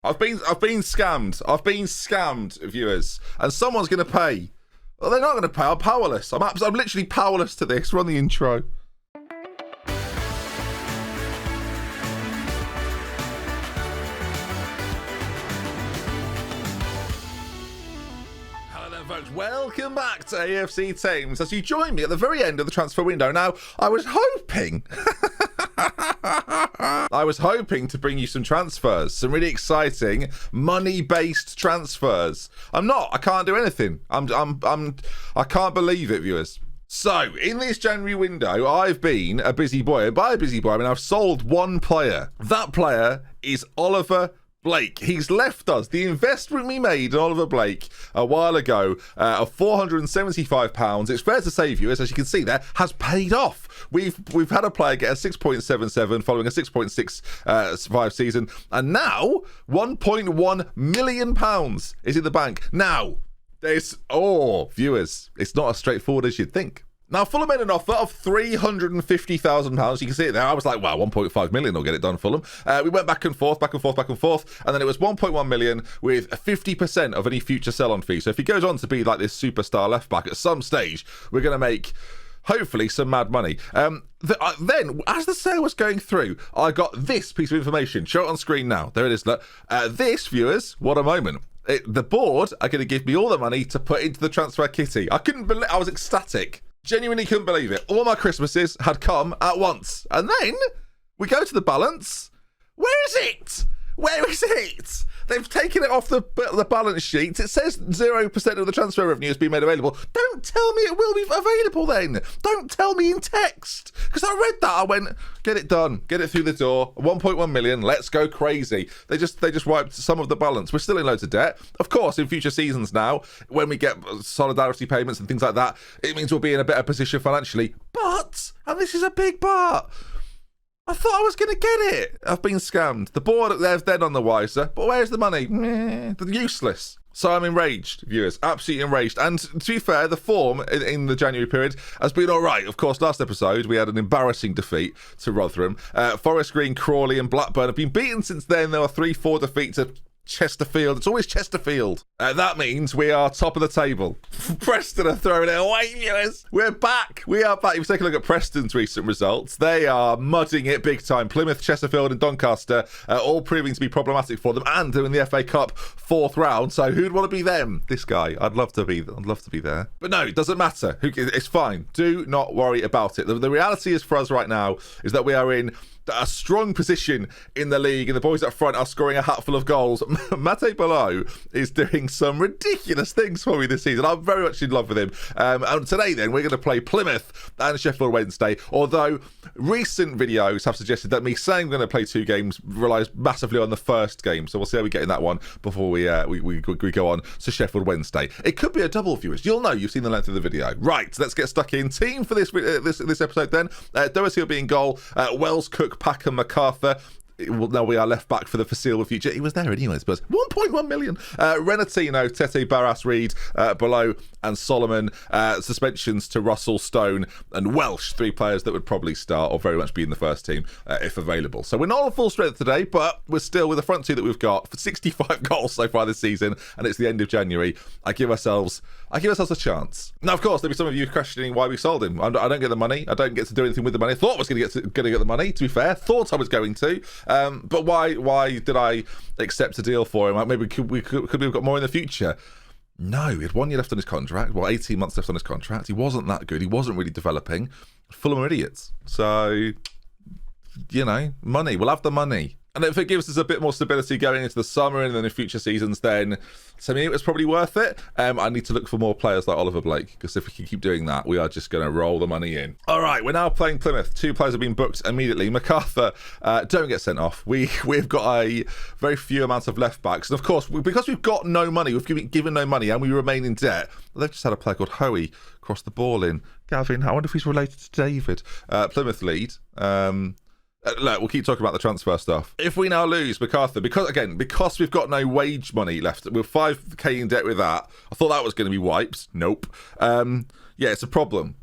I've been scammed. I've been scammed, viewers, and someone's going to pay. Well, they're not going to pay. I'm powerless. I'm literally powerless to this. Run the intro. Folks, welcome back to AFC Thames as you join me at the very end of the transfer window. Now, I was hoping to bring you some transfers, some really exciting money-based transfers. I can't do anything. I can't believe it, viewers. So, in this January window, I've been a busy boy. And by a busy boy, I mean I've sold one player. That player is Oliver Blake. He's left us. The investment we made in Oliver Blake a while ago of £475, it's fair to say, viewers, as you can see there, has paid off. We've had a player get a 6.77 following a 6.65 season, and now £1.1 million is in the bank. Now, viewers, it's not as straightforward as you'd think. Now, Fulham made an offer of £350,000. You can see it there. I was like, wow, 1.5 million will get it done, Fulham. We went back and forth, and then it was 1.1 million with 50% of any future sell-on fee. So if he goes on to be like this superstar left-back at some stage, we're going to make, hopefully, some mad money. Then, as the sale was going through, I got this piece of information. Show it on screen now. There it is. Look. This, viewers, what a moment. The board are going to give me all the money to put into the transfer kitty. I was ecstatic. Genuinely couldn't believe it. All my Christmases had come at once. And then we go to the balance. Where is it? Where is it? They've taken it off the balance sheet. It says 0% of the transfer revenue has been made available. Don't tell me it will be available then. Don't tell me in text. Because I read that. I went, get it done. Get it through the door. 1.1 million. Let's go crazy. They just wiped some of the balance. We're still in loads of debt. Of course, in future seasons now, when we get solidarity payments and things like that, it means we'll be in a better position financially. But, and this is a big but, I thought I was going to get it. I've been scammed. The board, they're none the wiser. But where's the money? They're useless. So I'm enraged, viewers. Absolutely enraged. And to be fair, the form in the January period has been all right. Of course, last episode, we had an embarrassing defeat to Rotherham. Forest Green, Crawley and Blackburn have been beaten since then. There were 3-4 defeats at Chesterfield. It's always Chesterfield. That means we are top of the table. Preston are throwing it away, viewers. We're back. We are back. If you take a look at Preston's recent results, they are mudding it big time. Plymouth, Chesterfield and Doncaster all proving to be problematic for them, and they're in the FA Cup 4th round. So who'd want to be them? This guy. I'd love to be there. But no, it doesn't matter. It's fine. Do not worry about it. The reality is for us right now is that we are in a strong position in the league, and the boys up front are scoring a hatful of goals. Mate below is doing some ridiculous things for me this season. I'm very much in love with him. And today, then, we're going to play Plymouth and Sheffield Wednesday, although recent videos have suggested that me saying I'm going to play 2 games relies massively on the first game. So we'll see how we get in that one before we go on to Sheffield Wednesday. It could be a double, viewers. You'll know. You've seen the length of the video. Right, let's get stuck in. Team for this episode, then. Doherty will be in goal. Wells, Cook, Pack and MacArthur. Now we are left back for the foreseeable future. He was there anyways, but 1.1 million. Renatino, Tete, Barras, Reed, below, and Solomon. Suspensions to Russell, Stone, and Welsh. 3 players that would probably start or very much be in the first team if available. So we're not on full strength today, but we're still with the front 2 that we've got for 65 goals so far this season, and it's the end of January. I give ourselves a chance. Now, of course, there'll be some of you questioning why we sold him. I don't get the money. I don't get to do anything with the money. I thought I was going to get the money. To be fair, thought I was going to. But why did I accept a deal for him? Maybe could we have got more in the future? No, he had 1 year left on his contract. 18 months left on his contract. He wasn't that good. He wasn't really developing. Fulham are idiots. So, money. We'll have the money. And if it gives us a bit more stability going into the summer and then in future seasons, then to me it was probably worth it. I need to look for more players like Oliver Blake, because if we can keep doing that, we are just going to roll the money in. All right, we're now playing Plymouth. 2 players have been booked immediately. MacArthur, don't get sent off. We've got a very few amounts of left backs. And of course, because we've got no money, we've been given no money and we remain in debt, they've just had a player called Hoey cross the ball in. Gavin, I wonder if he's related to David. Plymouth lead. Look, we'll keep talking about the transfer stuff. If we now lose MacArthur, because we've got no wage money left, we're 5k in debt with that. I thought that was going to be wiped. Nope. Yeah, it's a problem.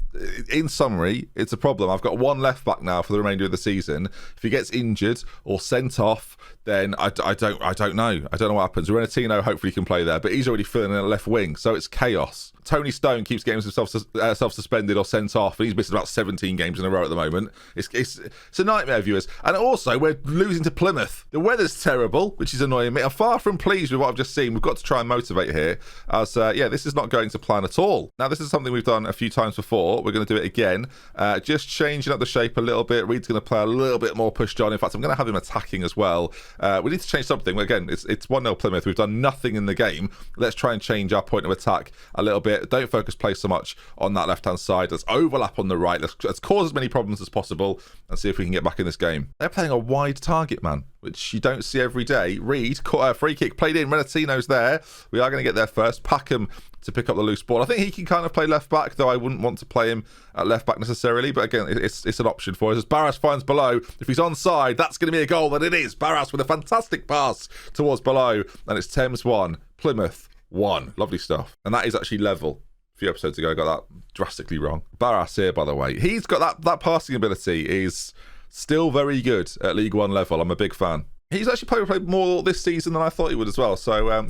in summary, it's a problem. I've got one left back now for the remainder of the season. If he gets injured or sent off, then I don't know. I don't know what happens. Renatino hopefully can play there, but he's already filling in a left wing, so it's chaos. Tony Stone keeps getting himself self-suspended or sent off, and he's missed about 17 games in a row at the moment. It's a nightmare, viewers. And also, we're losing to Plymouth. The weather's terrible, which is annoying me. I'm far from pleased with what I've just seen. We've got to try and motivate here, as this is not going to plan at all. Now, this is something we've done a few times before. We're going to do it again, just changing up the shape a little bit. Reed's going to play a little bit more pushed on. In fact, I'm going to have him attacking as well. We need to change something. Again, it's 1-0 Plymouth. We've done nothing in the game. Let's try and change our point of attack a little bit. Don't focus play so much on that left-hand side. Let's overlap on the right. Let's cause as many problems as possible and see if we can get back in this game. They're playing a wide target, man, which you don't see every day. Reed, free kick, played in. Renatino's there. We are going to get there first. Packham to pick up the loose ball. I think he can kind of play left back, though I wouldn't want to play him at left back necessarily. But again, it's an option for us. As Barras finds below, if he's onside, that's going to be a goal. And it is. Barras with a fantastic pass towards below. And it's Thames 1, Plymouth 1. Lovely stuff. And that is actually level. A few episodes ago, I got that drastically wrong. Barras here, by the way. He's got that passing ability is still very good at League One level. I'm a big fan. He's actually played more this season than I thought he would as well. So,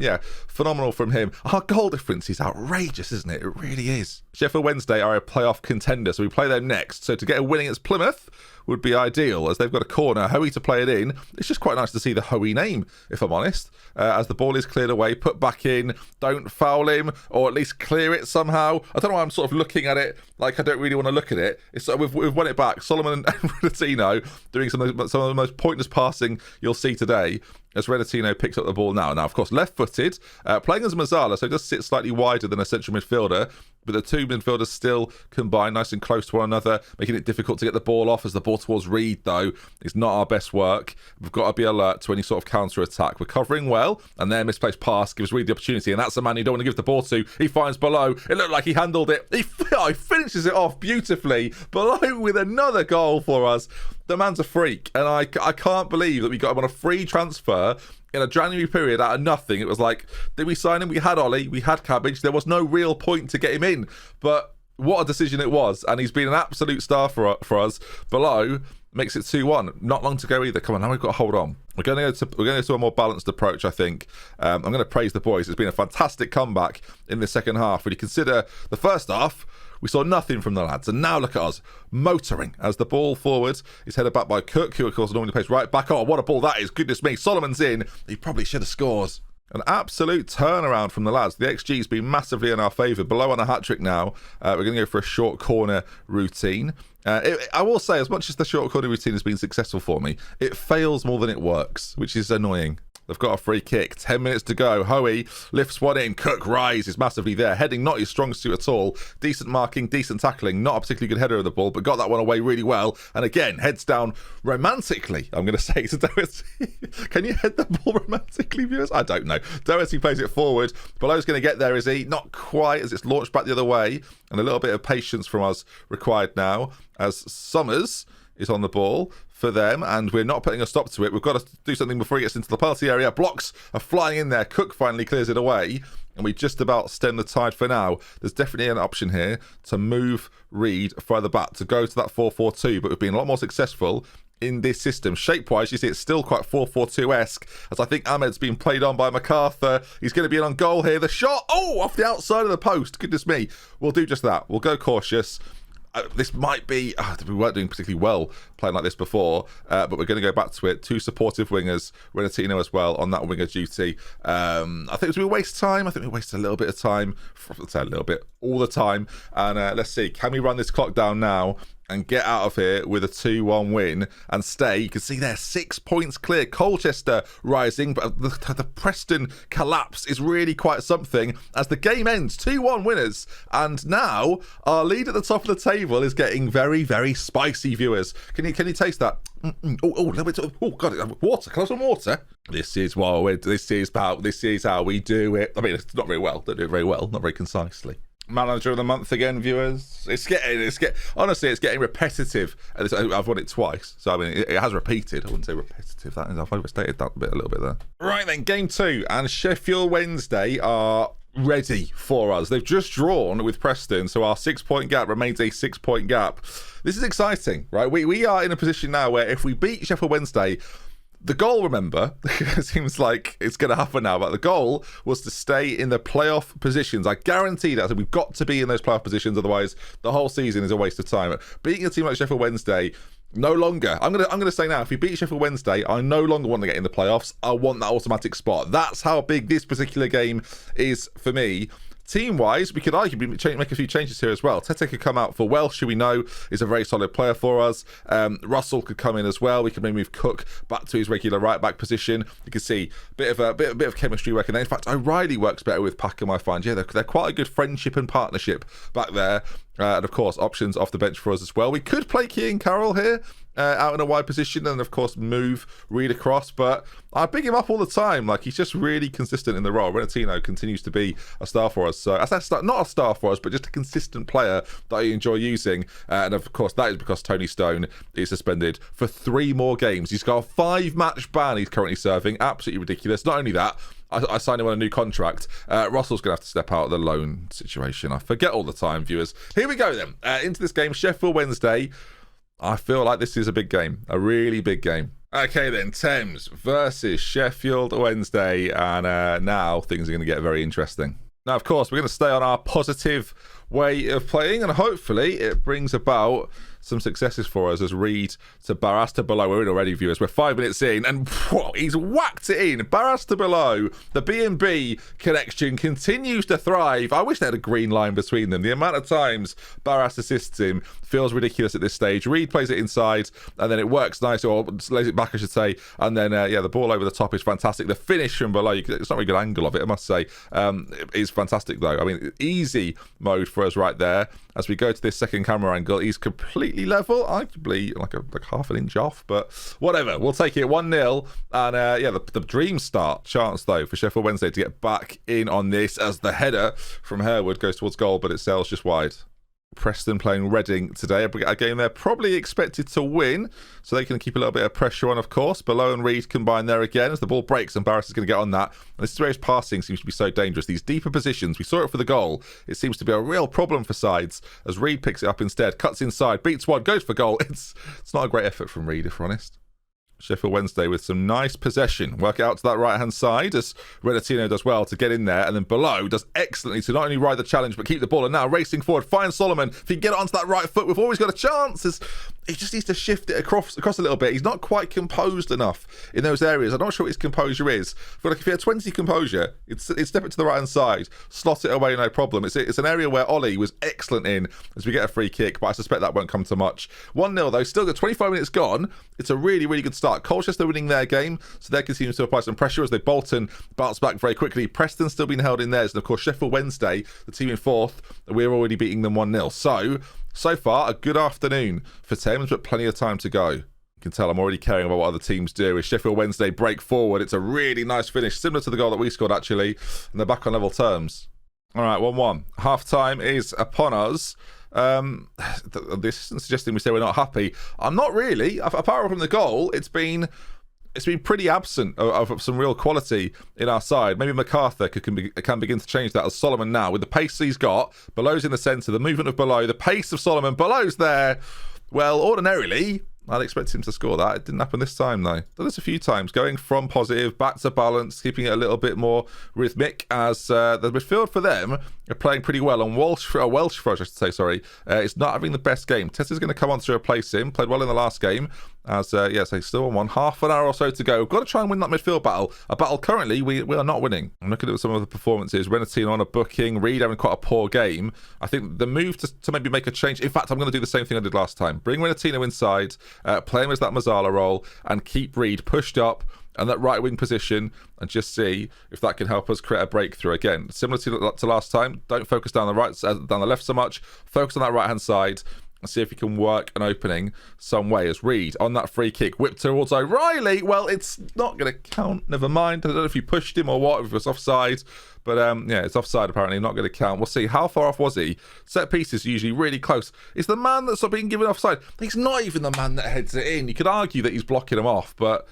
phenomenal from him. Our goal difference is outrageous, isn't it? It really is. Sheffield Wednesday are a playoff contender, so we play them next. So to get a win against Plymouth would be ideal, as they've got a corner. Hoey to play it in. It's just quite nice to see the Hoey name, if I'm honest. As the ball is cleared away, put back in. Don't foul him, or at least clear it somehow. I don't know why I'm sort of looking at it like I don't really want to look at it. It's we've won it back. Solomon and Renatino doing some of the most pointless passing you'll see today, as Renatino picks up the ball now. Now, of course, left-footed, playing as Mazzala, so he does sit slightly wider than a central midfielder, but the two midfielders still combine nice and close to one another, making it difficult to get the ball off, as the ball towards Reed, though, is not our best work. We've got to be alert to any sort of counter-attack. We're covering well, and their misplaced pass gives Reed the opportunity, and that's the man you don't want to give the ball to. He finds below. It looked like he handled it. He finishes it off beautifully. Below with another goal for us. The man's a freak, and I can't believe that we got him on a free transfer in a January period out of nothing. It was like, did we sign him? We had Ollie, we had Cabbage. There was no real point to get him in, but what a decision it was, and he's been an absolute star for us. Below makes it 2-1. Not long to go either. Come on, now we've got to hold on. We're going to go to a more balanced approach, I think. I'm going to praise the boys. It's been a fantastic comeback in the second half. When you consider the first half, we saw nothing from the lads, and now look at us motoring as the ball forward is headed back by Cook, who of course normally plays right back. Oh, what a ball that is! Goodness me, Solomon's in. He probably should have scored. An absolute turnaround from the lads. The XG's been massively in our favour. Below on a hat-trick now. We're going to go for a short corner routine. I will say, as much as the short corner routine has been successful for me, it fails more than it works, which is annoying. They've got a free kick. 10 minutes to go. Hoey lifts one in. Cook rises massively there. Heading not his strong suit at all. Decent marking, decent tackling. Not a particularly good header of the ball, but got that one away really well. And again, heads down romantically, I'm going to say, to Doherty. Can you head the ball romantically, viewers? I don't know. Doherty plays it forward. Below's going to get there, is he? Not quite, as it's launched back the other way. And a little bit of patience from us required now, as Summers is on the ball for them, and we're not putting a stop to it. We've got to do something before he gets into the penalty area. Blocks are flying in there. Cook finally clears it away, and we just about stem the tide for now. There's definitely an option here to move Reed further back, to go to that 4-4-2, but we've been a lot more successful in this system. Shape-wise, you see it's still quite 4-4-2-esque, as I think Ahmed's been played on by MacArthur. He's going to be in on goal here. The shot, off the outside of the post. Goodness me. We'll do just that. We'll go cautious. This might be, we weren't doing particularly well playing like this before, but we're going to go back to it. Two supportive wingers, Renatino as well on that winger duty. I think it was a waste of time. I think we wasted a little bit of time. I'd say a little bit, all the time. And let's see, can we run this clock down now and get out of here with a 2-1 win and stay? You can see there, 6 points clear. Colchester rising, but the Preston collapse is really quite something as the game ends. 2-1 winners. And now our lead at the top of the table is getting very, very spicy, viewers. Can you taste that? A little bit. Oh God, water. Can I have some water? This is how we do it. I mean, it's not very well. Don't do it very well. Not very concisely. Manager of the month again, viewers. Honestly, it's getting repetitive. I've won it twice, so I mean, it has repeated. I wouldn't say repetitive. That is, I've overstated that a little bit there. Right then, game 2, and Sheffield Wednesday are ready for us. They've just drawn with Preston, so our 6-point gap remains a 6-point gap. This is exciting, right? We are in a position now where if we beat Sheffield Wednesday, the goal, remember, it seems like it's going to happen now, but the goal was to stay in the playoff positions. I guarantee that. So we've got to be in those playoff positions, otherwise the whole season is a waste of time. Beating a team like Sheffield Wednesday, no longer. I'm gonna say now, if we beat Sheffield Wednesday, I no longer want to get in the playoffs. I want that automatic spot. That's how big this particular game is for me. Team-wise, we could arguably make a few changes here as well. Tete could come out for Welsh, who we know is a very solid player for us. Russell could come in as well. We could maybe move Cook back to his regular right-back position. You can see a bit of chemistry working there. In fact, O'Reilly works better with Packham, I find. Yeah, they're quite a good friendship and partnership back there. And of course, options off the bench for us as well. We could play Keane Carroll here. Out in a wide position, and of course move Reed across, but I pick him up all the time. Like, he's just really consistent in the role. RodeNT continues to be a star for us, so not a star for us, but just a consistent player that I enjoy using. And of course that is because Tony Stone is suspended for 3 more games. He's got a 5-match ban he's currently serving. Absolutely ridiculous. Not only that, I signed him on a new contract. Russell's going to have to step out of the loan situation. I forget all the time, viewers. Here we go then. Into this game, Sheffield Wednesday. I feel like this is a big game, a really big game. Okay then, Thames versus Sheffield Wednesday, and now things are going to get very interesting. Now, of course, we're going to stay on our positive way of playing, and hopefully it brings about some successes for us as Reed to Barras to below. We're in already, viewers. We're 5 minutes in, and whoa, he's whacked it in. Barras to below. The B&B connection continues to thrive. I wish they had a green line between them. The amount of times Barras assists him feels ridiculous at this stage. Reed plays it inside, and then it works nice, or lays it back, I should say. And then, the ball over the top is fantastic. The finish from below, it's not a very good angle of it, I must say. It's fantastic, though. I mean, easy mode for us right there. As we go to this second camera angle, he's completely level, arguably like half an inch off, but whatever. We'll take it 1-0. And the dream start chance, though, for Sheffield Wednesday to get back in on this as the header from Harewood goes towards goal, but it sails just wide. Preston playing Reading today, a game they're probably expected to win, so they can keep a little bit of pressure on, of course. Below and Reed combine there again as the ball breaks, and Barras is going to get on that. And this is where his passing seems to be so dangerous. These deeper positions, we saw it for the goal. It seems to be a real problem for sides as Reed picks it up instead, cuts inside, beats one, goes for goal. It's not a great effort from Reed, if we're honest. Sheffield Wednesday with some nice possession. Work it out to that right-hand side as RodeNT does well to get in there, and then Below does excellently to not only ride the challenge but keep the ball, and now racing forward, finds Solomon. If he can get it onto that right foot, we've always got a chance. He just needs to shift it across a little bit. He's not quite composed enough in those areas. I'm not sure what his composure is. But like if he had 20 composure, he'd step it to the right-hand side, slot it away, no problem. It's an area where Ollie was excellent in as we get a free kick, but I suspect that won't come to much. 1-0 though, still got 25 minutes gone. It's a really, really good start. Colchester winning their game, so they continue to apply some pressure as they Bolton bounce back very quickly. Preston still being held in theirs, and of course Sheffield Wednesday, the team in fourth, we're already beating them 1-0. So far, a good afternoon for Thames, but plenty of time to go. You can tell I'm already caring about what other teams do. As Sheffield Wednesday break forward, it's a really nice finish, similar to the goal that we scored actually, and they're back on level terms. All right, 1-1. Half-time is upon us. This isn't suggesting we say we're not happy. I'm not really. Apart from the goal, it's been pretty absent of some real quality in our side. Maybe MacArthur can begin to change that as Solomon now. With the pace he's got, Below's in the centre, the movement of Below, the pace of Solomon, Below's there. Well, ordinarily, I'd expect him to score that. It didn't happen this time, though. Done this a few times, going from positive back to balance, keeping it a little bit more rhythmic as the midfield for them are playing pretty well. And Welsh for us, I should say, is not having the best game. Tessa's going to come on to replace him. Played well in the last game. As, yes, he's still on one. Half an hour or so to go. We've got to try and win that midfield battle. A battle currently we are not winning. I'm looking at some of the performances. RodeNT on a booking. Reed having quite a poor game. I think the move to maybe make a change. In fact, I'm going to do the same thing I did last time. Bring RodeNT inside, play him as that Mazzala role, and keep Reed pushed up and that right wing position, and just see if that can help us create a breakthrough again. Similar to last time, don't focus down the left so much. Focus on that right hand side and see if you can work an opening some way. As Reed on that free kick whipped towards O'Reilly. Well, it's not going to count. Never mind. I don't know if you pushed him or what, if it was offside. But yeah, it's offside apparently, not going to count. We'll see. How far off was he? Set pieces are usually really close. It's the man that's not being given offside. He's not even the man that heads it in. You could argue that he's blocking him off, but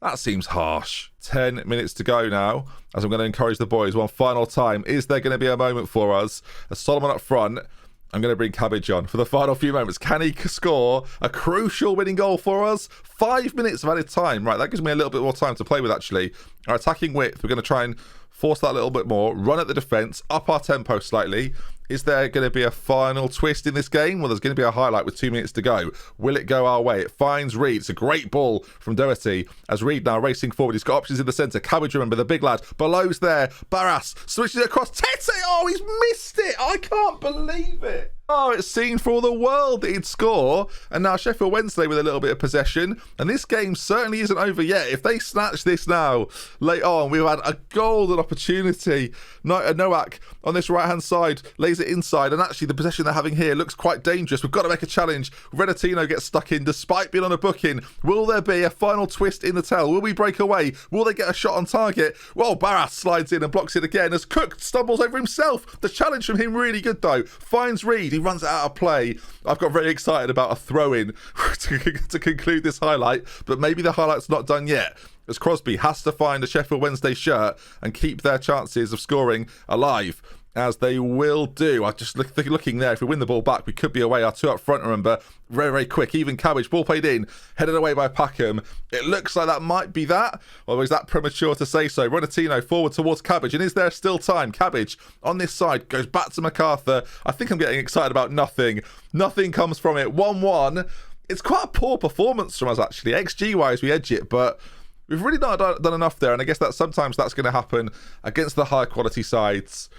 That seems harsh. 10 minutes to go now, as I'm going to encourage the boys one final time. Is there going to be a moment for us? As Solomon up front, I'm going to bring Cabbage on for the final few moments. Can he score a crucial winning goal for us? 5 minutes of added time. Right, that gives me a little bit more time to play with, actually. Our attacking width, we're going to try and force that a little bit more. Run at the defence, up our tempo slightly. Is there going to be a final twist in this game? Well, there's going to be a highlight with 2 minutes to go. Will it go our way? It finds Reed. It's a great ball from Doherty as Reed now racing forward. He's got options in the centre. Cabbage, remember, the big lad. Below's there. Barras switches it across. Tete! Oh, he's missed it. I can't believe it. Oh, it's seen for all the world that he'd score. And now Sheffield Wednesday with a little bit of possession. And this game certainly isn't over yet. If they snatch this now, late on, we've had a golden opportunity. Nowak on this right-hand side lays it inside. And actually, the possession they're having here looks quite dangerous. We've got to make a challenge. RodeNT gets stuck in despite being on a booking. Will there be a final twist in the tail? Will we break away? Will they get a shot on target? Well, Barras slides in and blocks it again as Cook stumbles over himself. The challenge from him really good, though. Finds Reed. He runs it out of play. I've got very excited about a throw-in to conclude this highlight, but maybe the highlight's not done yet, as Crosby has to find a Sheffield Wednesday shirt and keep their chances of scoring alive, as they will do. I just looking there, if we win the ball back, we could be away. Our two up front, remember, very, very quick. Even Cabbage, ball played in, headed away by Packham. It looks like that might be that, or is that premature to say so? RodeNT forward towards Cabbage, and is there still time? Cabbage on this side goes back to MacArthur. I think I'm getting excited about nothing. Nothing comes from it. 1-1. It's quite a poor performance from us, actually. XG-wise, we edge it, but we've really not done enough there, and I guess that sometimes that's going to happen against the higher quality sides.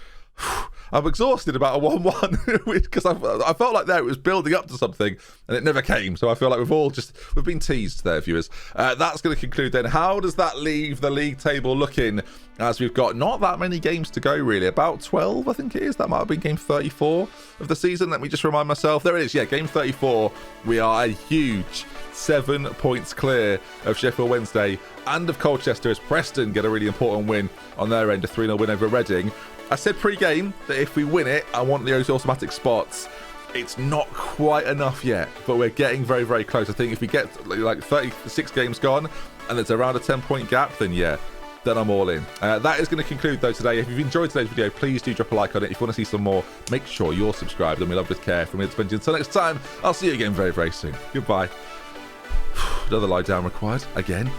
I'm exhausted about a 1-1 because I felt like there it was building up to something and it never came. So I feel like we've been teased there, viewers. That's going to conclude then. How does that leave the league table looking, as we've got not that many games to go, really? About 12, I think it is. That might have been game 34 of the season. Let me just remind myself. There it is. Yeah, game 34. We are a huge 7 points clear of Sheffield Wednesday and of Colchester, as Preston get a really important win on their end, a 3-0 win over Reading. I said pre-game that if we win it, I want the automatic spots. It's not quite enough yet, but we're getting very, very close. I think if we get like 36 games gone and it's around a 10-point gap, then yeah, then I'm all in. That is going to conclude, though, today. If you've enjoyed today's video, please do drop a like on it. If you want to see some more, make sure you're subscribed, and we love with care. From me, it's Benji. Until next time, I'll see you again very, very soon. Goodbye. Another lie down required again.